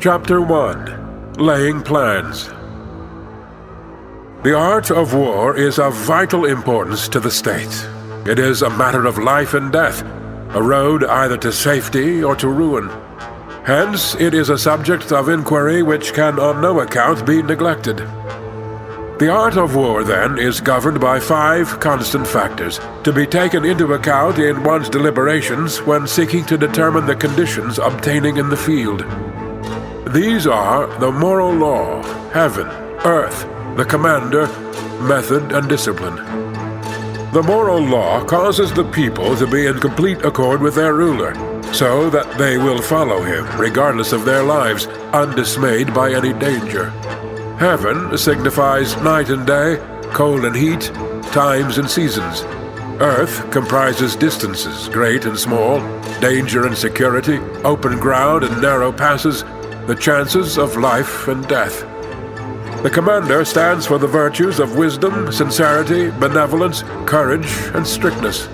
Chapter 1. Laying Plans. The art of war is of vital importance to the state. It is a matter of life and death, a road either to safety or to ruin. Hence, it is a subject of inquiry which can on no account be neglected. The art of war, then, is governed by 5 constant factors, to be taken into account in one's deliberations when seeking to determine the conditions obtaining in the field. These are the moral law, heaven, earth, the commander, method, and discipline. The moral law causes the people to be in complete accord with their ruler, so that they will follow him, regardless of their lives, undismayed by any danger. Heaven signifies night and day, cold and heat, times and seasons. Earth comprises distances, great and small, danger and security, open ground and narrow passes, the chances of life and death. The commander stands for the virtues of wisdom, sincerity, benevolence, courage, and strictness.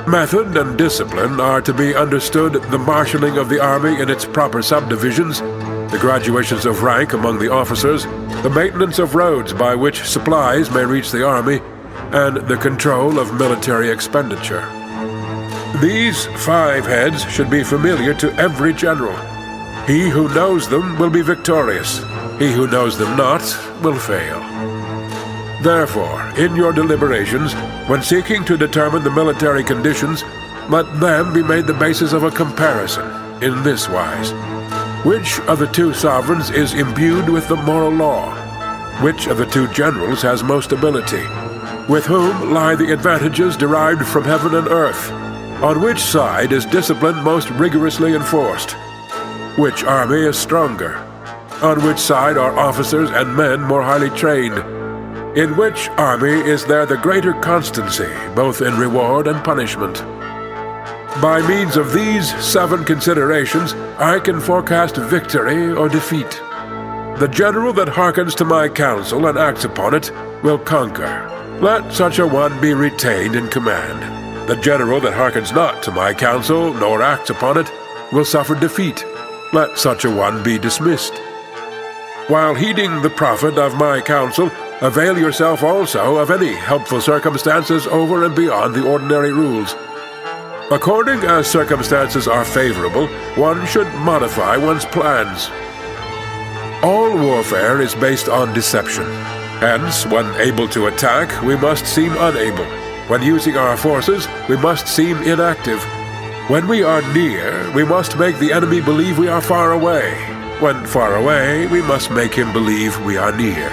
Method and discipline are to be understood the marshalling of the army in its proper subdivisions, the graduations of rank among the officers, the maintenance of roads by which supplies may reach the army, and the control of military expenditure. These 5 heads should be familiar to every general. He who knows them will be victorious. He who knows them not will fail. Therefore, in your deliberations, when seeking to determine the military conditions, let them be made the basis of a comparison, in this wise. Which of the 2 sovereigns is imbued with the moral law? Which of the 2 generals has most ability? With whom lie the advantages derived from heaven and earth? On which side is discipline most rigorously enforced? Which army is stronger? On which side are officers and men more highly trained? In which army is there the greater constancy, both in reward and punishment? By means of these 7 considerations, I can forecast victory or defeat. The general that hearkens to my counsel and acts upon it will conquer. Let such a one be retained in command. The general that hearkens not to my counsel, nor acts upon it, will suffer defeat. Let such a one be dismissed. While heeding the profit of my counsel, avail yourself also of any helpful circumstances over and beyond the ordinary rules. According as circumstances are favorable, one should modify one's plans. All warfare is based on deception. Hence, when able to attack, we must seem unable. When using our forces, we must seem inactive. When we are near, we must make the enemy believe we are far away. When far away, we must make him believe we are near.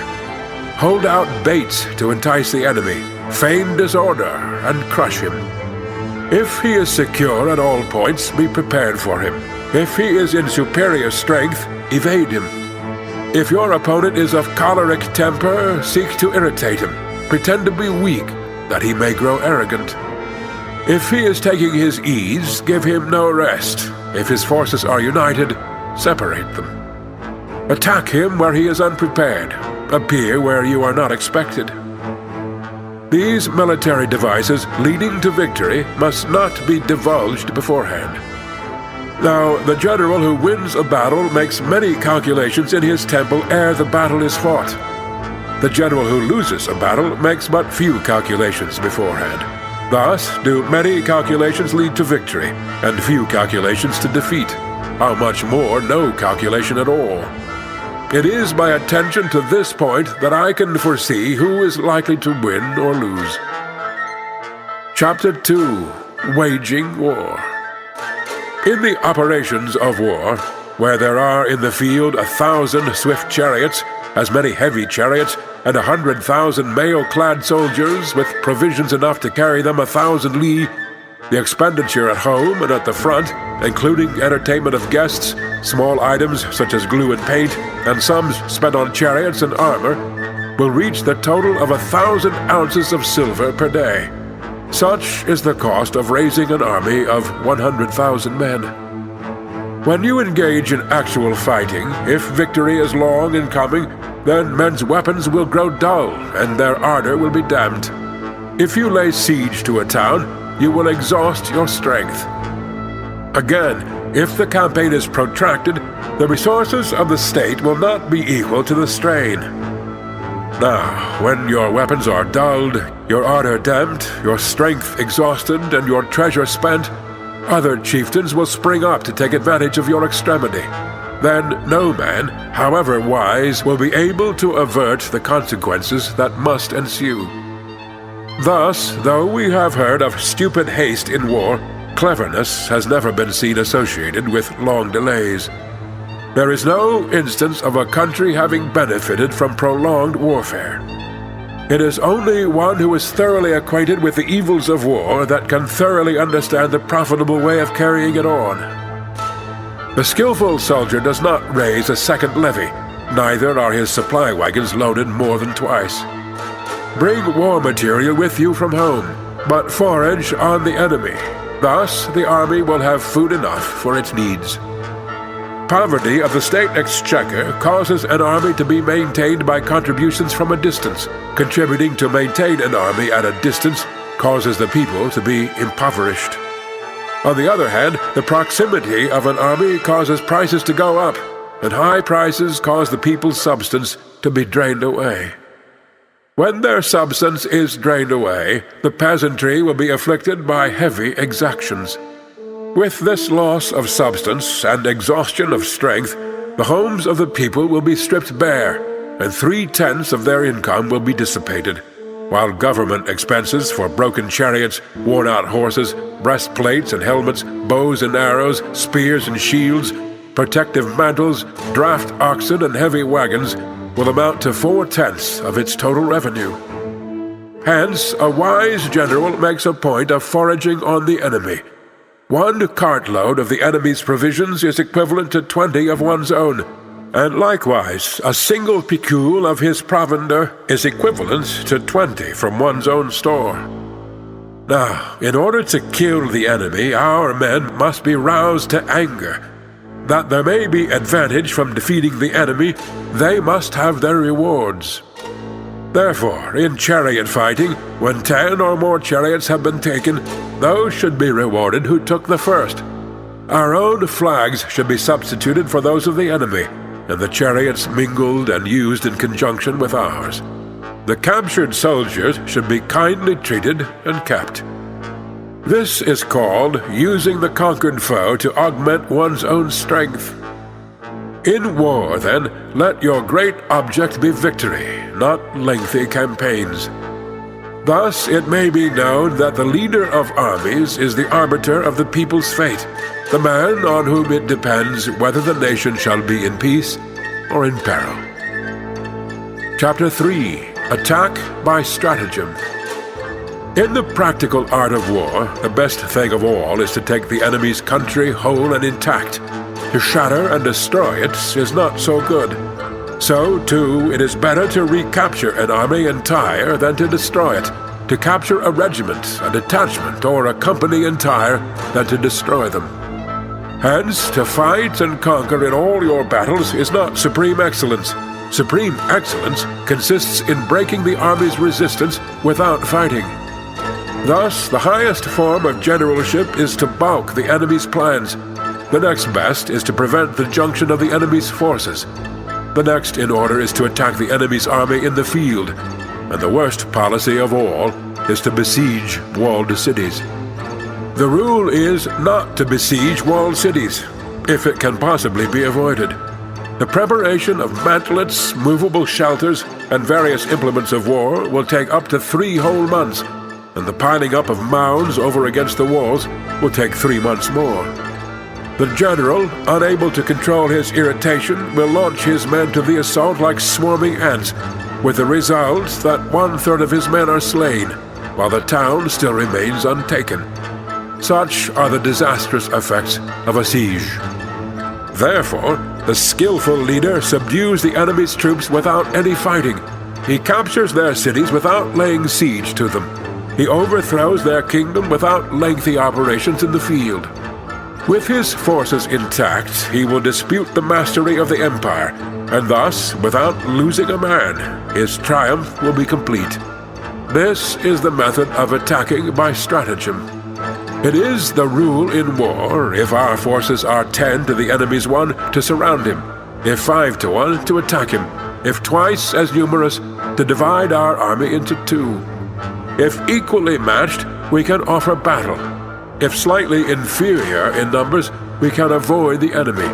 Hold out baits to entice the enemy, feign disorder, and crush him. If he is secure at all points, be prepared for him. If he is in superior strength, evade him. If your opponent is of choleric temper, seek to irritate him. Pretend to be weak, that he may grow arrogant. If he is taking his ease, give him no rest. If his forces are united, separate them. Attack him where he is unprepared. Appear where you are not expected. These military devices leading to victory must not be divulged beforehand. Now, the general who wins a battle makes many calculations in his temple ere the battle is fought. The general who loses a battle makes but few calculations beforehand. Thus do many calculations lead to victory, and few calculations to defeat. How much more no calculation at all? It is by attention to this point that I can foresee who is likely to win or lose. Chapter 2. Waging War. In the operations of war, where there are in the field 1,000 swift chariots, as many heavy chariots, and 100,000 mail-clad soldiers, with provisions enough to carry them 1,000 li, the expenditure at home and at the front, including entertainment of guests, small items such as glue and paint, and sums spent on chariots and armor, will reach the total of 1,000 ounces of silver per day. Such is the cost of raising an army of 100,000 men. When you engage in actual fighting, if victory is long in coming, then men's weapons will grow dull, and their ardor will be damped. If you lay siege to a town, you will exhaust your strength. Again, if the campaign is protracted, the resources of the state will not be equal to the strain. Now, when your weapons are dulled, your ardor damped, your strength exhausted, and your treasure spent, other chieftains will spring up to take advantage of your extremity. Then no man, however wise, will be able to avert the consequences that must ensue. Thus, though we have heard of stupid haste in war, cleverness has never been seen associated with long delays. There is no instance of a country having benefited from prolonged warfare. It is only one who is thoroughly acquainted with the evils of war that can thoroughly understand the profitable way of carrying it on. The skillful soldier does not raise a second levy, neither are his supply wagons loaded more than twice. Bring war material with you from home, but forage on the enemy. Thus the army will have food enough for its needs. Poverty of the state exchequer causes an army to be maintained by contributions from a distance. Contributing to maintain an army at a distance causes the people to be impoverished. On the other hand, the proximity of an army causes prices to go up, and high prices cause the people's substance to be drained away. When their substance is drained away, the peasantry will be afflicted by heavy exactions. With this loss of substance and exhaustion of strength, the homes of the people will be stripped bare, and 3/10 of their income will be dissipated, while government expenses for broken chariots, worn-out horses, breastplates and helmets, bows and arrows, spears and shields, protective mantles, draft oxen and heavy wagons will amount to 4/10 of its total revenue. Hence, a wise general makes a point of foraging on the enemy. 1 cartload of the enemy's provisions is equivalent to 20 of one's own, and likewise a single picul of his provender is equivalent to 20 from one's own store. Now, in order to kill the enemy, our men must be roused to anger. That there may be advantage from defeating the enemy, they must have their rewards. Therefore, in chariot fighting, when 10 or more chariots have been taken, those should be rewarded who took the first. Our own flags should be substituted for those of the enemy, and the chariots mingled and used in conjunction with ours. The captured soldiers should be kindly treated and kept. This is called using the conquered foe to augment one's own strength. In war, then, let your great object be victory, not lengthy campaigns. Thus it may be known that the leader of armies is the arbiter of the people's fate, the man on whom it depends whether the nation shall be in peace or in peril. Chapter 3. Attack by Stratagem. In the practical art of war, the best thing of all is to take the enemy's country whole and intact. To shatter and destroy it is not so good. So, too, it is better to recapture an army entire than to destroy it, to capture a regiment, a detachment, or a company entire than to destroy them. Hence, to fight and conquer in all your battles is not supreme excellence. Supreme excellence consists in breaking the army's resistance without fighting. Thus, the highest form of generalship is to balk the enemy's plans. The next best is to prevent the junction of the enemy's forces. The next in order is to attack the enemy's army in the field. And the worst policy of all is to besiege walled cities. The rule is not to besiege walled cities, if it can possibly be avoided. The preparation of mantlets, movable shelters, and various implements of war will take up to 3 whole months, and the piling up of mounds over against the walls will take 3 months more. The general, unable to control his irritation, will launch his men to the assault like swarming ants, with the result that 1/3 of his men are slain, while the town still remains untaken. Such are the disastrous effects of a siege. Therefore, the skillful leader subdues the enemy's troops without any fighting. He captures their cities without laying siege to them. He overthrows their kingdom without lengthy operations in the field. With his forces intact, he will dispute the mastery of the empire, and thus, without losing a man, his triumph will be complete. This is the method of attacking by stratagem. It is the rule in war, if our forces are 10 to the enemy's 1, to surround him, if 5 to 1, to attack him, if twice as numerous, to divide our army into 2. If equally matched, we can offer battle. If slightly inferior in numbers, we can avoid the enemy.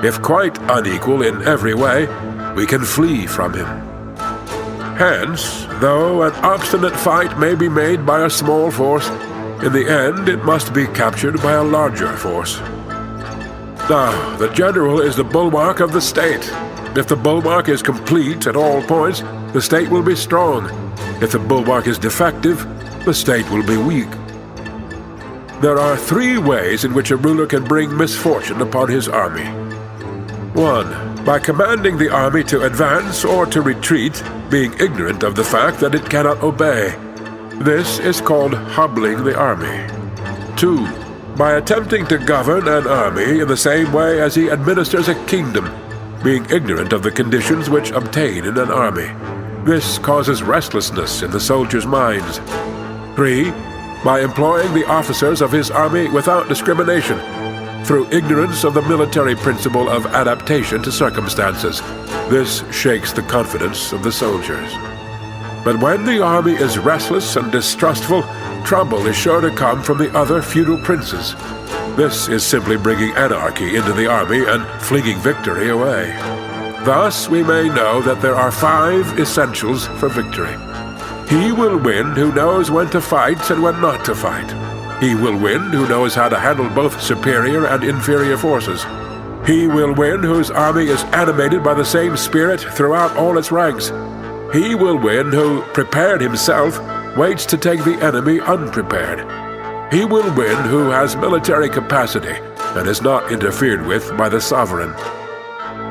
If quite unequal in every way, we can flee from him. Hence, though an obstinate fight may be made by a small force, in the end it must be captured by a larger force. Now, the general is the bulwark of the state. If the bulwark is complete at all points, the state will be strong. If the bulwark is defective, the state will be weak. There are 3 ways in which a ruler can bring misfortune upon his army. 1. By commanding the army to advance or to retreat, being ignorant of the fact that it cannot obey. This is called hobbling the army. 2. By attempting to govern an army in the same way as he administers a kingdom, being ignorant of the conditions which obtain in an army. This causes restlessness in the soldiers' minds. 3. By employing the officers of his army without discrimination, through ignorance of the military principle of adaptation to circumstances. This shakes the confidence of the soldiers. But when the army is restless and distrustful, trouble is sure to come from the other feudal princes. This is simply bringing anarchy into the army and flinging victory away. Thus we may know that there are 5 essentials for victory. He will win who knows when to fight and when not to fight. He will win who knows how to handle both superior and inferior forces. He will win whose army is animated by the same spirit throughout all its ranks. He will win who, prepared himself, waits to take the enemy unprepared. He will win who has military capacity and is not interfered with by the sovereign.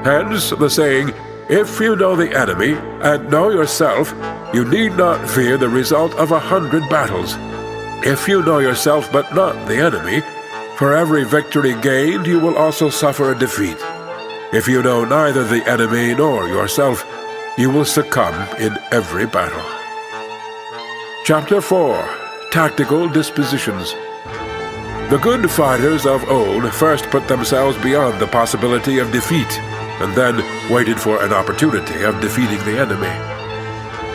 Hence the saying, "If you know the enemy and know yourself, you need not fear the result of 100 battles. If you know yourself but not the enemy, for every victory gained you will also suffer a defeat. If you know neither the enemy nor yourself, you will succumb in every battle." Chapter 4. Tactical Dispositions. The good fighters of old first put themselves beyond the possibility of defeat, and then waited for an opportunity of defeating the enemy.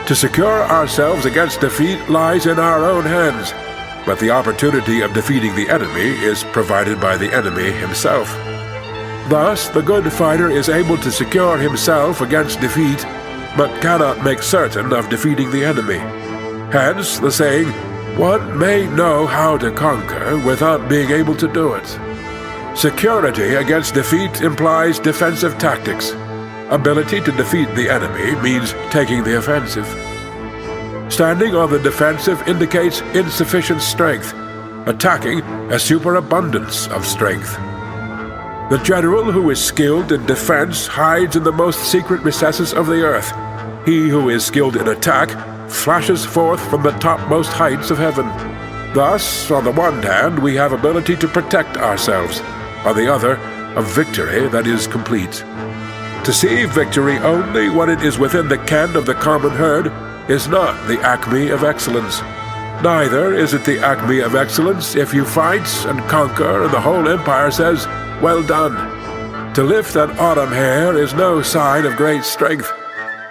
To secure ourselves against defeat lies in our own hands, but the opportunity of defeating the enemy is provided by the enemy himself. Thus, the good fighter is able to secure himself against defeat, but cannot make certain of defeating the enemy. Hence the saying, "One may know how to conquer without being able to do it." Security against defeat implies defensive tactics. Ability to defeat the enemy means taking the offensive. Standing on the defensive indicates insufficient strength, attacking a superabundance of strength. The general who is skilled in defense hides in the most secret recesses of the earth. He who is skilled in attack flashes forth from the topmost heights of heaven. Thus, on the one hand, we have ability to protect ourselves, on the other, a victory that is complete. To see victory only when it is within the ken of the common herd is not the acme of excellence. Neither is it the acme of excellence if you fight and conquer and the whole empire says, "Well done." To lift an autumn hair is no sign of great strength.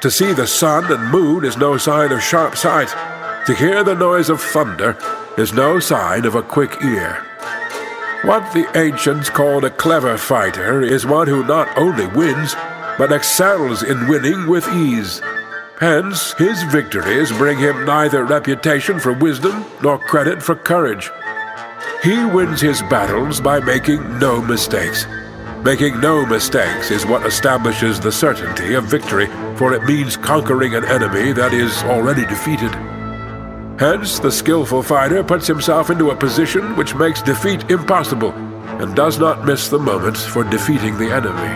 To see the sun and moon is no sign of sharp sight. To hear the noise of thunder is no sign of a quick ear. What the ancients called a clever fighter is one who not only wins, but excels in winning with ease. Hence, his victories bring him neither reputation for wisdom nor credit for courage. He wins his battles by making no mistakes. Making no mistakes is what establishes the certainty of victory, for it means conquering an enemy that is already defeated. Hence, the skillful fighter puts himself into a position which makes defeat impossible, and does not miss the moment for defeating the enemy.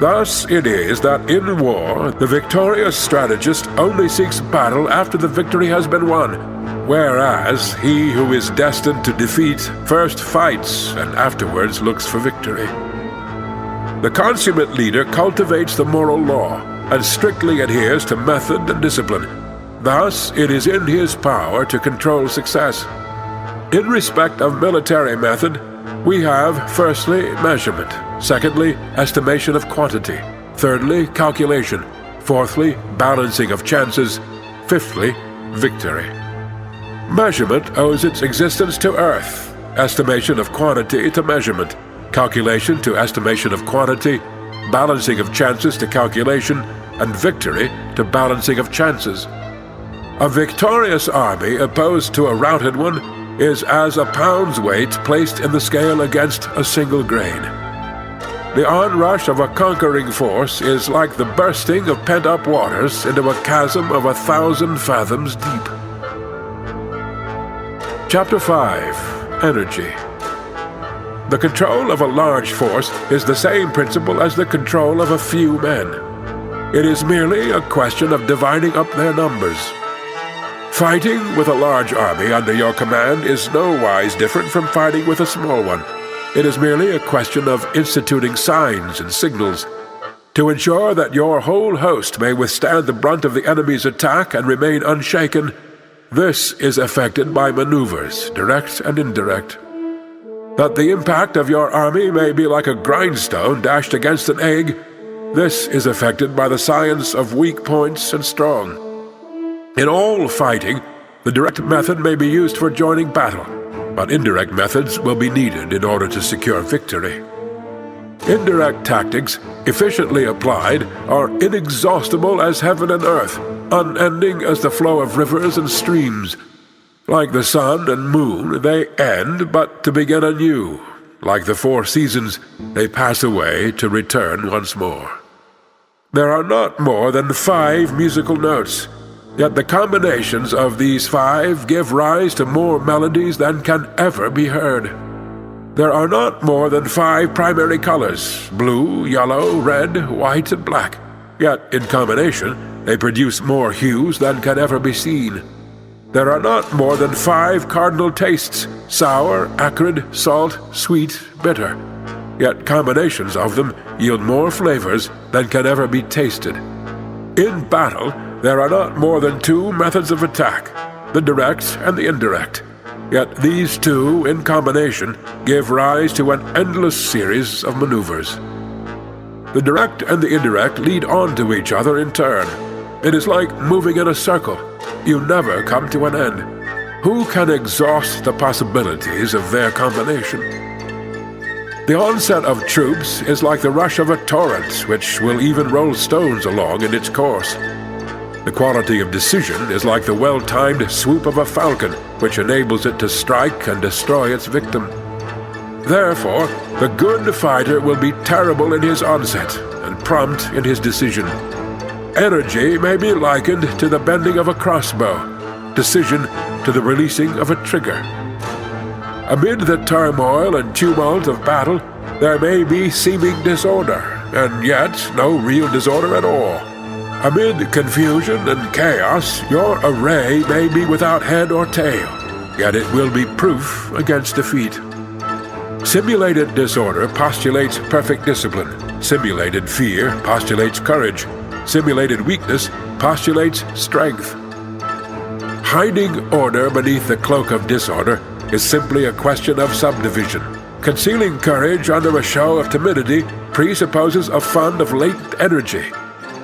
Thus it is that in war, the victorious strategist only seeks battle after the victory has been won, whereas he who is destined to defeat first fights and afterwards looks for victory. The consummate leader cultivates the moral law and strictly adheres to method and discipline. Thus, it is in his power to control success. In respect of military method, we have, firstly, measurement, secondly, estimation of quantity, thirdly, calculation, fourthly, balancing of chances, fifthly, victory. Measurement owes its existence to earth, estimation of quantity to measurement, calculation to estimation of quantity, balancing of chances to calculation, and victory to balancing of chances. A victorious army opposed to a routed one is as a pound's weight placed in the scale against a single grain. The onrush of a conquering force is like the bursting of pent-up waters into a chasm of 1,000 fathoms deep. Chapter 5. Energy. The control of a large force is the same principle as the control of a few men. It is merely a question of dividing up their numbers. Fighting with a large army under your command is nowise different from fighting with a small one. It is merely a question of instituting signs and signals. To ensure that your whole host may withstand the brunt of the enemy's attack and remain unshaken, this is effected by maneuvers, direct and indirect. That the impact of your army may be like a grindstone dashed against an egg, this is effected by the science of weak points and strong. In all fighting, the direct method may be used for joining battle, but indirect methods will be needed in order to secure victory. Indirect tactics, efficiently applied, are inexhaustible as heaven and earth, unending as the flow of rivers and streams. Like the sun and moon, they end but to begin anew. Like the 4 seasons, they pass away to return once more. There are not more than 5 musical notes, yet the combinations of these 5 give rise to more melodies than can ever be heard. There are not more than 5 primary colors, blue, yellow, red, white, and black, yet in combination they produce more hues than can ever be seen. There are not more than 5 cardinal tastes, sour, acrid, salt, sweet, bitter, yet combinations of them yield more flavors than can ever be tasted. In battle, there are not more than 2 methods of attack, the direct and the indirect. Yet these 2, in combination, give rise to an endless series of maneuvers. The direct and the indirect lead on to each other in turn. It is like moving in a circle. You never come to an end. Who can exhaust the possibilities of their combination? The onset of troops is like the rush of a torrent, which will even roll stones along in its course. The quality of decision is like the well-timed swoop of a falcon, which enables it to strike and destroy its victim. Therefore, the good fighter will be terrible in his onset and prompt in his decision. Energy may be likened to the bending of a crossbow, decision to the releasing of a trigger. Amid the turmoil and tumult of battle, there may be seeming disorder, and yet no real disorder at all. Amid confusion and chaos, your array may be without head or tail, yet it will be proof against defeat. Simulated disorder postulates perfect discipline. Simulated fear postulates courage. Simulated weakness postulates strength. Hiding order beneath the cloak of disorder is simply a question of subdivision. Concealing courage under a show of timidity presupposes a fund of latent energy.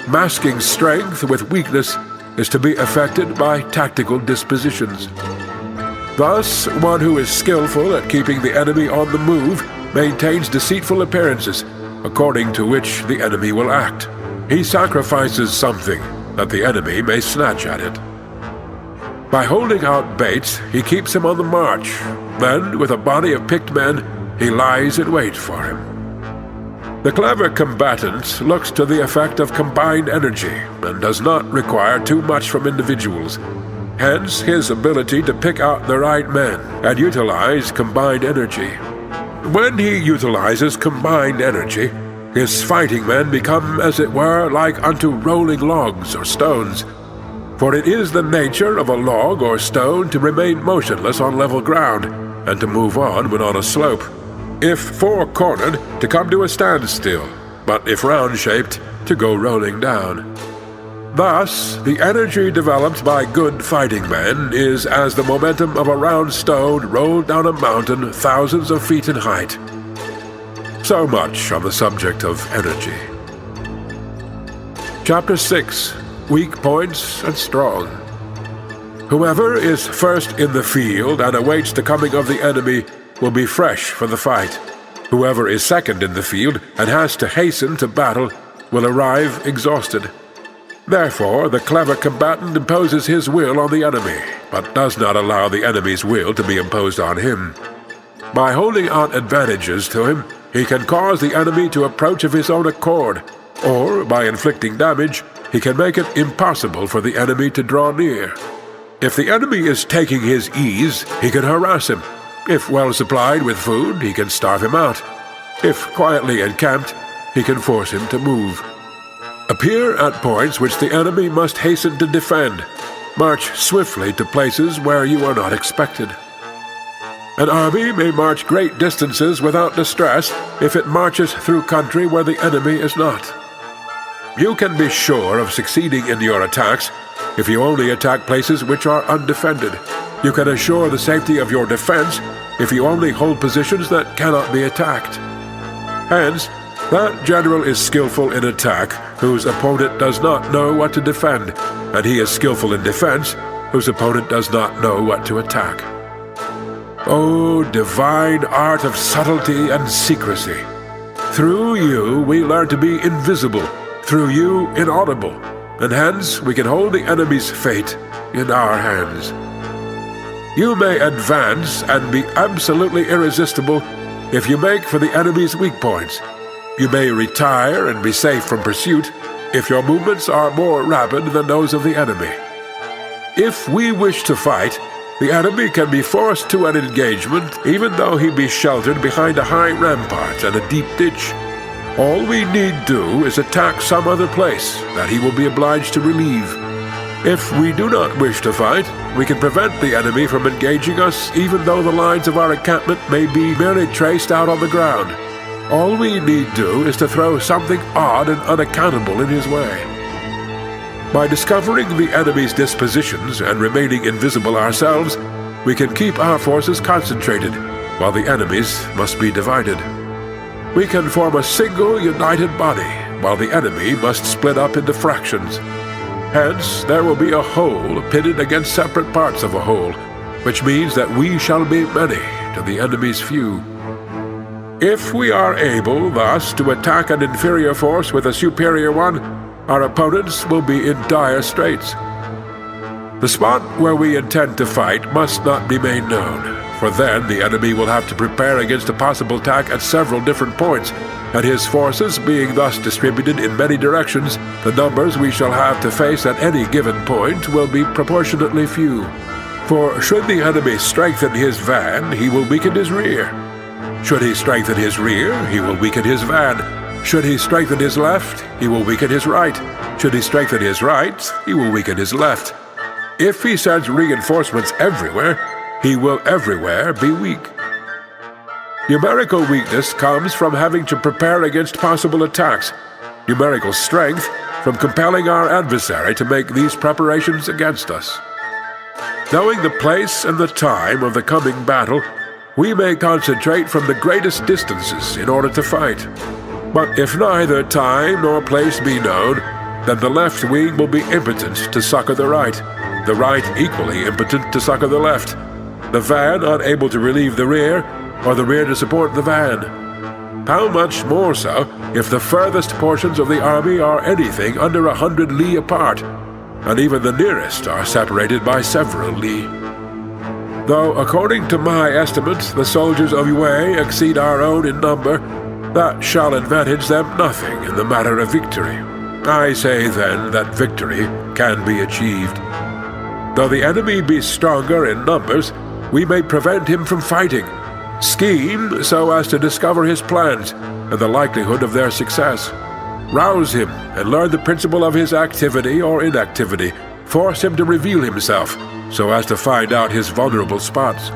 Masking strength with weakness is to be effected by tactical dispositions. Thus, one who is skillful at keeping the enemy on the move maintains deceitful appearances, according to which the enemy will act. He sacrifices something that the enemy may snatch at it. By holding out baits, he keeps him on the march. Then, with a body of picked men, he lies in wait for him. The clever combatant looks to the effect of combined energy and does not require too much from individuals. Hence his ability to pick out the right men and utilize combined energy. When he utilizes combined energy, his fighting men become, as it were, like unto rolling logs or stones. For it is the nature of a log or stone to remain motionless on level ground, and to move on when on a slope. If four-cornered, to come to a standstill, but if round-shaped, to go rolling down. Thus, the energy developed by good fighting men is as the momentum of a round stone rolled down a mountain thousands of feet in height. So much on the subject of energy. Chapter 6. Weak Points and Strong. Whoever is first in the field and awaits the coming of the enemy will be fresh for the fight. Whoever is second in the field and has to hasten to battle will arrive exhausted. Therefore, the clever combatant imposes his will on the enemy, but does not allow the enemy's will to be imposed on him. By holding out advantages to him, he can cause the enemy to approach of his own accord, or, by inflicting damage, he can make it impossible for the enemy to draw near. If the enemy is taking his ease, he can harass him. If well supplied with food, he can starve him out. If quietly encamped, he can force him to move. Appear at points which the enemy must hasten to defend. March swiftly to places where you are not expected. An army may march great distances without distress if it marches through country where the enemy is not. You can be sure of succeeding in your attacks if you only attack places which are undefended. You can assure the safety of your defense if you only hold positions that cannot be attacked. Hence, that general is skillful in attack whose opponent does not know what to defend, and he is skillful in defense whose opponent does not know what to attack. O divine art of subtlety and secrecy! Through you we learn to be invisible, through you inaudible, and hence we can hold the enemy's fate in our hands. You may advance and be absolutely irresistible if you make for the enemy's weak points. You may retire and be safe from pursuit if your movements are more rapid than those of the enemy. If we wish to fight, the enemy can be forced to an engagement even though he be sheltered behind a high rampart and a deep ditch. All we need do is attack some other place that he will be obliged to relieve. If we do not wish to fight, we can prevent the enemy from engaging us even though the lines of our encampment may be merely traced out on the ground. All we need do is to throw something odd and unaccountable in his way. By discovering the enemy's dispositions and remaining invisible ourselves, we can keep our forces concentrated, while the enemy's must be divided. We can form a single united body, while the enemy must split up into fractions. Hence, there will be a whole pitted against separate parts of a whole, which means that we shall be many to the enemy's few. If we are able thus to attack an inferior force with a superior one, our opponents will be in dire straits. The spot where we intend to fight must not be made known, for then the enemy will have to prepare against a possible attack at several different points, and his forces being thus distributed in many directions, the numbers we shall have to face at any given point will be proportionately few. For should the enemy strengthen his van, he will weaken his rear. Should he strengthen his rear, he will weaken his van. Should he strengthen his left, he will weaken his right. Should he strengthen his right, he will weaken his left. If he sends reinforcements everywhere, he will everywhere be weak. Numerical weakness comes from having to prepare against possible attacks. Numerical strength from compelling our adversary to make these preparations against us. Knowing the place and the time of the coming battle, we may concentrate from the greatest distances in order to fight. But if neither time nor place be known, then the left wing will be impotent to succor the right equally impotent to succor the left, the van unable to relieve the rear, or the rear to support the van. How much more so if the furthest portions of the army are anything under 100 li apart, and even the nearest are separated by several li. Though according to my estimates the soldiers of Yue exceed our own in number, that shall advantage them nothing in the matter of victory. I say then that victory can be achieved. Though the enemy be stronger in numbers, we may prevent him from fighting, scheme so as to discover his plans and the likelihood of their success, rouse him and learn the principle of his activity or inactivity, force him to reveal himself so as to find out his vulnerable spots.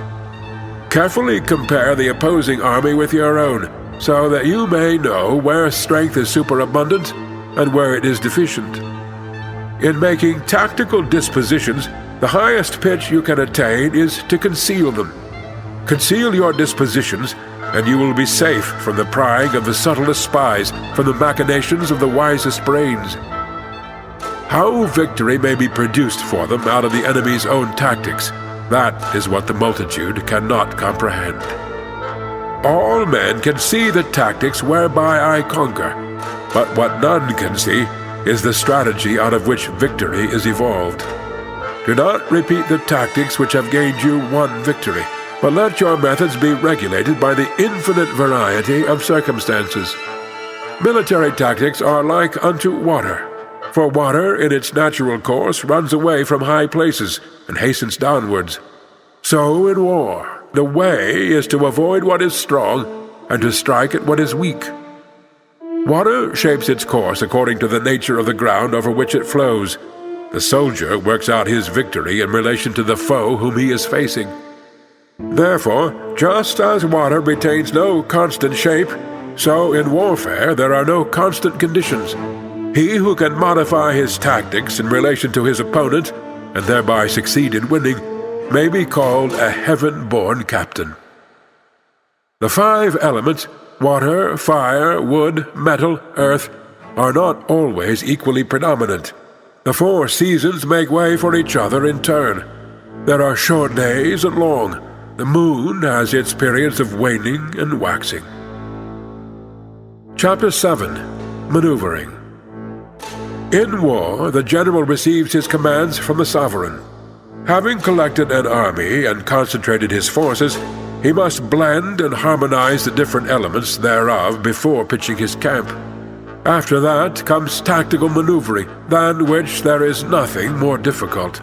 Carefully compare the opposing army with your own, so that you may know where strength is superabundant and where it is deficient. In making tactical dispositions, the highest pitch you can attain is to conceal them. Conceal your dispositions, and you will be safe from the prying of the subtlest spies, from the machinations of the wisest brains. How victory may be produced for them out of the enemy's own tactics, that is what the multitude cannot comprehend. All men can see the tactics whereby I conquer, but what none can see is the strategy out of which victory is evolved. Do not repeat the tactics which have gained you one victory, but let your methods be regulated by the infinite variety of circumstances. Military tactics are like unto water, for water in its natural course runs away from high places and hastens downwards. So in war, the way is to avoid what is strong and to strike at what is weak. Water shapes its course according to the nature of the ground over which it flows. The soldier works out his victory in relation to the foe whom he is facing. Therefore, just as water retains no constant shape, so in warfare there are no constant conditions. He who can modify his tactics in relation to his opponent, and thereby succeed in winning, may be called a heaven-born captain. The 5 elements, water, fire, wood, metal, earth, are not always equally predominant. The 4 seasons make way for each other in turn. There are short days and long. The moon has its periods of waning and waxing. Chapter 7. Maneuvering. In war, the general receives his commands from the sovereign. Having collected an army and concentrated his forces, he must blend and harmonize the different elements thereof before pitching his camp. After that comes tactical maneuvering, than which there is nothing more difficult.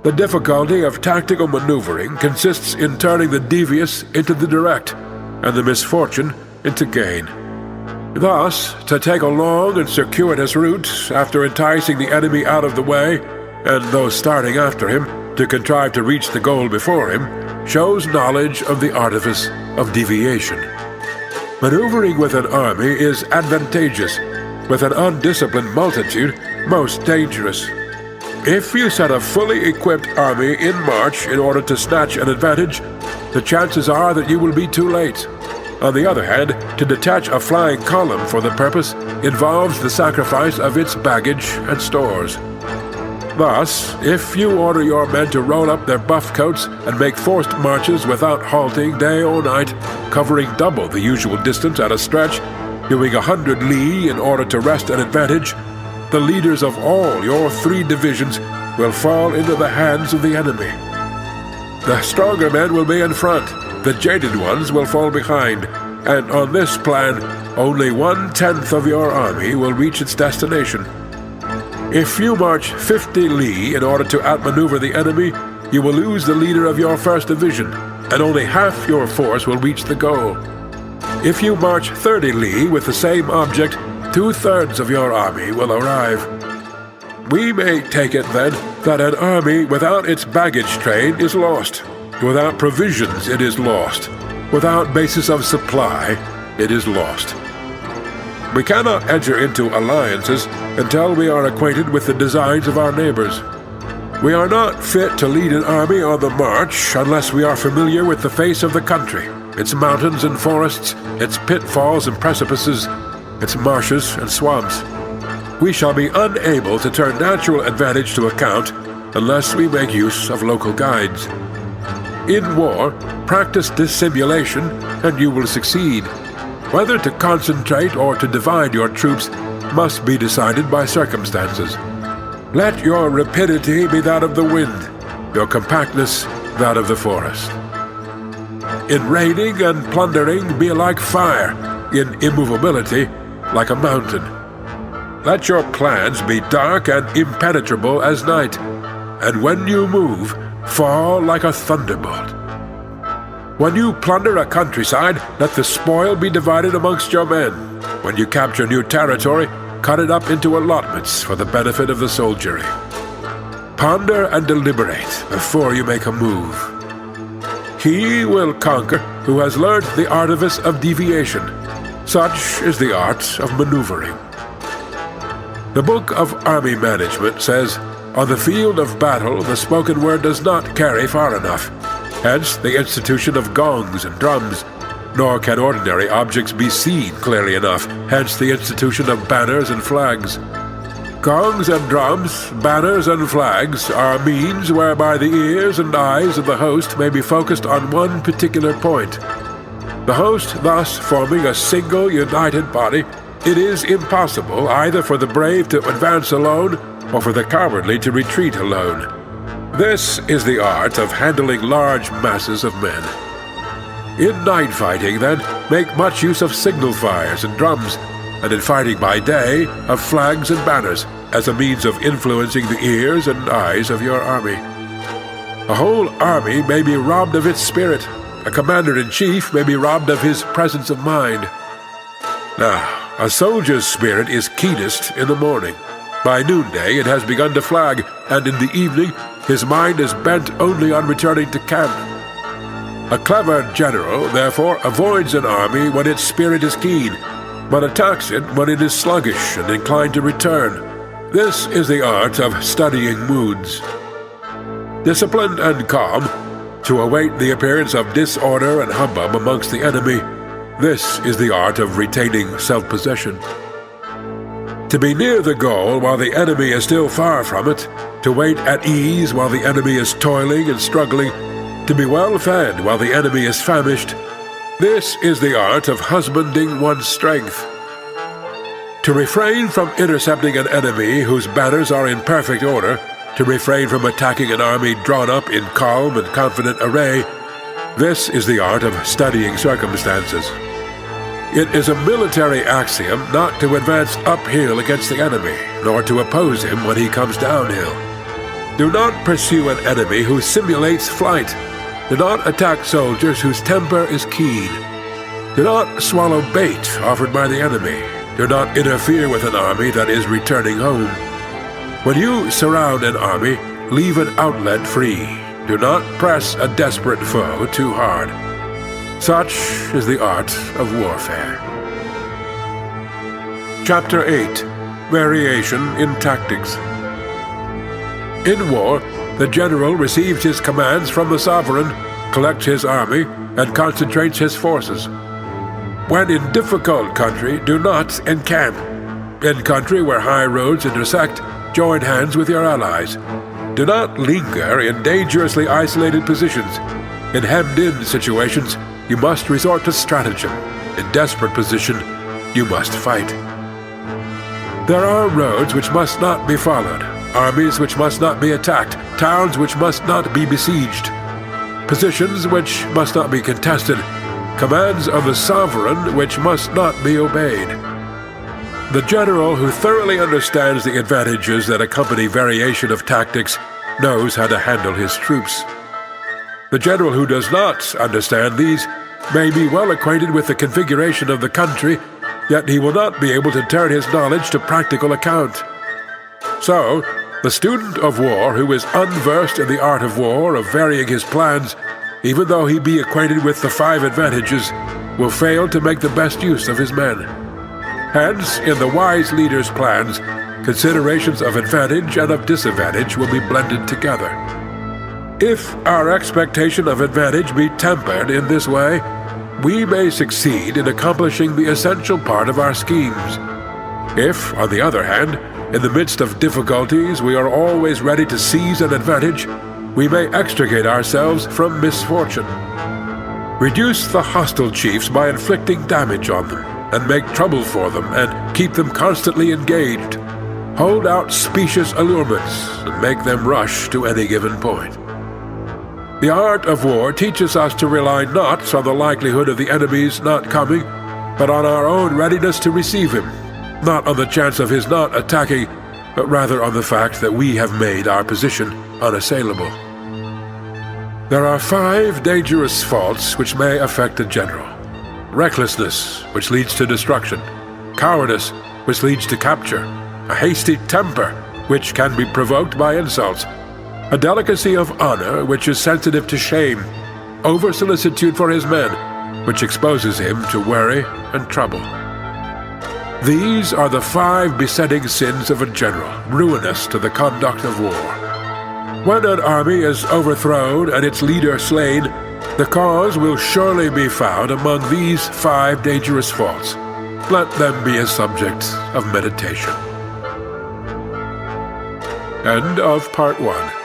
The difficulty of tactical maneuvering consists in turning the devious into the direct, and the misfortune into gain. Thus, to take a long and circuitous route, after enticing the enemy out of the way, and those starting after him, to contrive to reach the goal before him, shows knowledge of the artifice of deviation. Maneuvering with an army is advantageous, with an undisciplined multitude most dangerous. If you set a fully equipped army in march in order to snatch an advantage, the chances are that you will be too late. On the other hand, to detach a flying column for the purpose involves the sacrifice of its baggage and stores. Thus, if you order your men to roll up their buff coats and make forced marches without halting day or night, covering double the usual distance at a stretch, doing 100 li in order to wrest an advantage, the leaders of all your 3 divisions will fall into the hands of the enemy. The stronger men will be in front, the jaded ones will fall behind, and on this plan, only 1/10 of your army will reach its destination. If you march 50 li in order to outmaneuver the enemy, you will lose the leader of your 1st division, and only half your force will reach the goal. If you march 30 li with the same object, 2/3 of your army will arrive. We may take it, then, that an army without its baggage train is lost. Without provisions, it is lost. Without basis of supply, it is lost. We cannot enter into alliances until we are acquainted with the designs of our neighbors. We are not fit to lead an army on the march unless we are familiar with the face of the country, its mountains and forests, its pitfalls and precipices, its marshes and swamps. We shall be unable to turn natural advantage to account unless we make use of local guides. In war, practice dissimulation and you will succeed. Whether to concentrate or to divide your troops must be decided by circumstances. Let your rapidity be that of the wind, your compactness that of the forest. In raiding and plundering be like fire, in immovability like a mountain. Let your plans be dark and impenetrable as night, and when you move, fall like a thunderbolt. When you plunder a countryside, let the spoil be divided amongst your men. When you capture new territory, cut it up into allotments for the benefit of the soldiery. Ponder and deliberate before you make a move. He will conquer who has learned the artifice of deviation. Such is the art of maneuvering. The Book of Army Management says, "On the field of battle, the spoken word does not carry far enough. Hence the institution of gongs and drums. Nor can ordinary objects be seen clearly enough. Hence the institution of banners and flags." Gongs and drums, banners and flags are means whereby the ears and eyes of the host may be focused on one particular point. The host thus forming a single united body, it is impossible either for the brave to advance alone or for the cowardly to retreat alone. This is the art of handling large masses of men. In night fighting, then, make much use of signal fires and drums, and in fighting by day, of flags and banners, as a means of influencing the ears and eyes of your army. A whole army may be robbed of its spirit. A commander-in-chief may be robbed of his presence of mind. Now, a soldier's spirit is keenest in the morning. By noonday it has begun to flag, and in the evening his mind is bent only on returning to camp. A clever general, therefore, avoids an army when its spirit is keen, but attacks it when it is sluggish and inclined to return. This is the art of studying moods. Disciplined and calm, to await the appearance of disorder and hubbub amongst the enemy, this is the art of retaining self-possession. To be near the goal while the enemy is still far from it, to wait at ease while the enemy is toiling and struggling, to be well fed while the enemy is famished, this is the art of husbanding one's strength. To refrain from intercepting an enemy whose banners are in perfect order, to refrain from attacking an army drawn up in calm and confident array, this is the art of studying circumstances. It is a military axiom not to advance uphill against the enemy, nor to oppose him when he comes downhill. Do not pursue an enemy who simulates flight. Do not attack soldiers whose temper is keen. Do not swallow bait offered by the enemy. Do not interfere with an army that is returning home. When you surround an army, leave an outlet free. Do not press a desperate foe too hard. Such is the art of warfare. Chapter 8. Variation in Tactics. In war, the general receives his commands from the sovereign, collects his army, and concentrates his forces. When in difficult country, do not encamp. In country where high roads intersect, join hands with your allies. Do not linger in dangerously isolated positions. In hemmed-in situations, you must resort to stratagem. In desperate position, you must fight. There are roads which must not be followed, armies which must not be attacked, towns which must not be besieged, positions which must not be contested, commands of the sovereign which must not be obeyed. The general who thoroughly understands the advantages that accompany variation of tactics knows how to handle his troops. The general who does not understand these may be well acquainted with the configuration of the country, yet he will not be able to turn his knowledge to practical account. So, the student of war who is unversed in the art of war, of varying his plans, even though he be acquainted with the 5 advantages, will fail to make the best use of his men. Hence, in the wise leader's plans, considerations of advantage and of disadvantage will be blended together. If our expectation of advantage be tempered in this way, we may succeed in accomplishing the essential part of our schemes. If, on the other hand, in the midst of difficulties we are always ready to seize an advantage, we may extricate ourselves from misfortune. Reduce the hostile chiefs by inflicting damage on them, and make trouble for them, and keep them constantly engaged. Hold out specious allurements, and make them rush to any given point. The art of war teaches us to rely not on the likelihood of the enemy's not coming, but on our own readiness to receive him, not on the chance of his not attacking, but rather on the fact that we have made our position unassailable. There are 5 dangerous faults which may affect a general. Recklessness, which leads to destruction. Cowardice, which leads to capture. A hasty temper, which can be provoked by insults. A delicacy of honor, which is sensitive to shame. Over-solicitude for his men, which exposes him to worry and trouble. These are the 5 besetting sins of a general, ruinous to the conduct of war. When an army is overthrown and its leader slain, the cause will surely be found among these 5 dangerous faults. Let them be a subject of meditation. End of Part 1.